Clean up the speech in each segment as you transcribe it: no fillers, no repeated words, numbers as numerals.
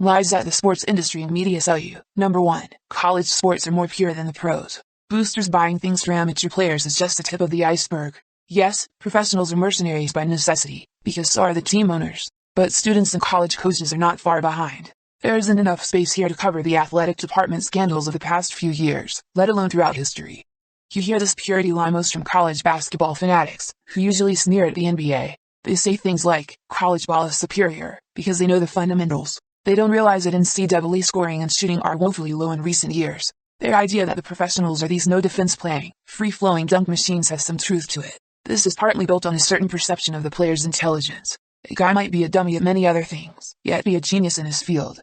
Lies that the sports industry and media sell you. Number 1. College sports are more pure than the pros. Boosters buying things for amateur players is just the tip of the iceberg. Yes, professionals are mercenaries by necessity, because so are the team owners. But students and college coaches are not far behind. There isn't enough space here to cover the athletic department scandals of the past few years, let alone throughout history. You hear this purity lie most from college basketball fanatics, who usually sneer at the NBA. They say things like, college ball is superior, because they know the fundamentals. They don't realize that NCAA scoring and shooting are woefully low in recent years. Their idea that the professionals are these no-defense playing, free-flowing dunk machines has some truth to it. This is partly built on a certain perception of the player's intelligence. A guy might be a dummy at many other things, yet be a genius in his field.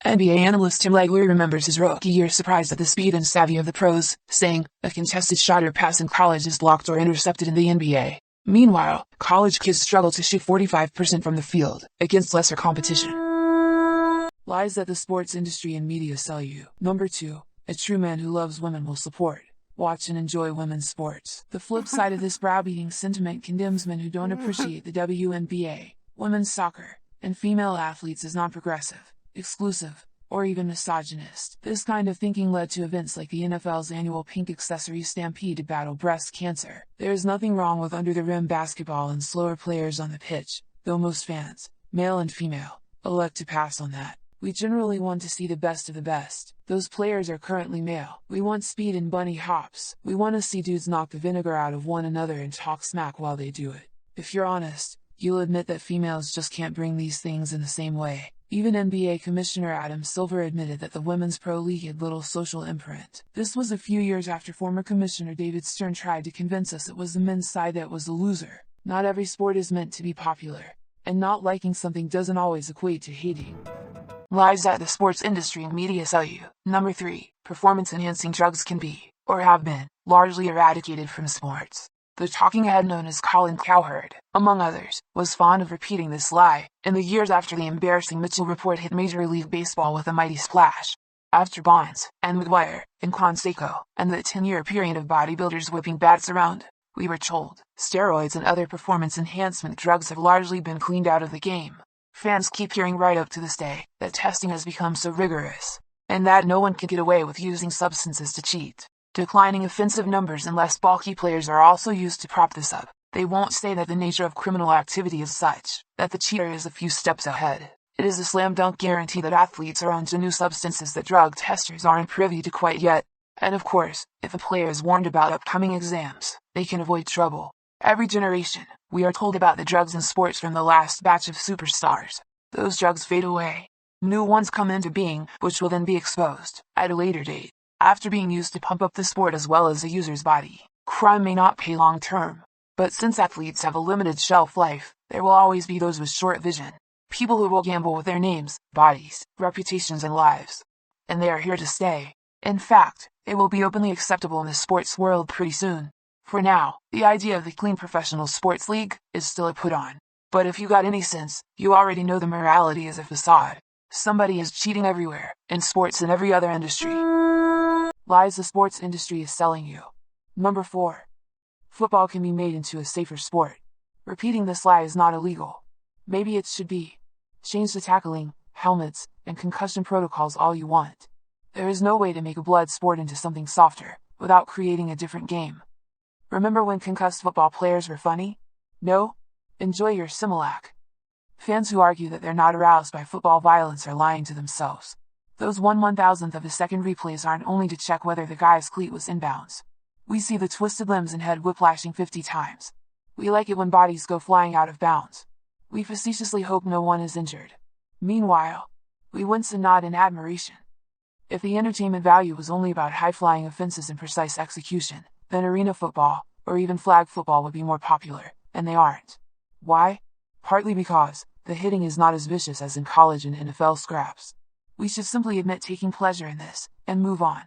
NBA analyst Tim Legler remembers his rookie year surprised at the speed and savvy of the pros, saying, a contested shot or pass in college is blocked or intercepted in the NBA. Meanwhile, college kids struggle to shoot 45% from the field, against lesser competition. Lies that the sports industry and media sell you. Number 2. A true man who loves women will support, watch and enjoy women's sports. The flip side of this browbeating sentiment condemns men who don't appreciate the WNBA, women's soccer, and female athletes as non-progressive, exclusive, or even misogynist. This kind of thinking led to events like the NFL's annual pink accessory stampede to battle breast cancer. There is nothing wrong with under-the-rim basketball and slower players on the pitch, though most fans, male and female, elect to pass on that. We generally want to see the best of the best. Those players are currently male. We want speed and bunny hops. We want to see dudes knock the vinegar out of one another and talk smack while they do it. If you're honest, you'll admit that females just can't bring these things in the same way. Even NBA Commissioner Adam Silver admitted that the Women's Pro League had little social imprint. This was a few years after former Commissioner David Stern tried to convince us it was the men's side that was the loser. Not every sport is meant to be popular, and not liking something doesn't always equate to hating. Lies that the sports industry and media sell you. Number 3. Performance-enhancing drugs can be, or have been, largely eradicated from sports. The talking head known as Colin Cowherd, among others, was fond of repeating this lie in the years after the embarrassing Mitchell report hit Major League Baseball with a mighty splash. After Bonds, and McGuire, and Canseco, and the 10-year period of bodybuilders whipping bats around, we were told, steroids and other performance enhancement drugs have largely been cleaned out of the game. Fans keep hearing right up to this day that testing has become so rigorous, and that no one can get away with using substances to cheat. Declining offensive numbers and less bulky players are also used to prop this up. They won't say that the nature of criminal activity is such that the cheater is a few steps ahead. It is a slam dunk guarantee that athletes are onto new substances that drug testers aren't privy to quite yet. And of course, if a player is warned about upcoming exams, they can avoid trouble. Every generation, we are told about the drugs in sports from the last batch of superstars. Those drugs fade away. New ones come into being, which will then be exposed at a later date. After being used to pump up the sport as well as the user's body, crime may not pay long term. But since athletes have a limited shelf life, there will always be those with short vision. People who will gamble with their names, bodies, reputations, and lives. And they are here to stay. In fact, it will be openly acceptable in the sports world pretty soon. For now, the idea of the clean professional sports league is still a put-on. But if you got any sense, you already know the morality is a facade. Somebody is cheating everywhere, in sports and every other industry. Lies the sports industry is selling you. Number 4. Football can be made into a safer sport. Repeating this lie is not illegal. Maybe it should be. Change the tackling, helmets, and concussion protocols all you want. There is no way to make a blood sport into something softer, without creating a different game. Remember when concussed football players were funny? No? Enjoy your Similac. Fans who argue that they're not aroused by football violence are lying to themselves. Those 1/1000th of a second replays aren't only to check whether the guy's cleat was inbounds. We see the twisted limbs and head whiplashing 50 times. We like it when bodies go flying out of bounds. We facetiously hope no one is injured. Meanwhile, we wince and nod in admiration. If the entertainment value was only about high-flying offenses and precise execution, then arena football, or even flag football would be more popular, and they aren't. Why? Partly because the hitting is not as vicious as in college and NFL scraps. We should simply admit taking pleasure in this, and move on.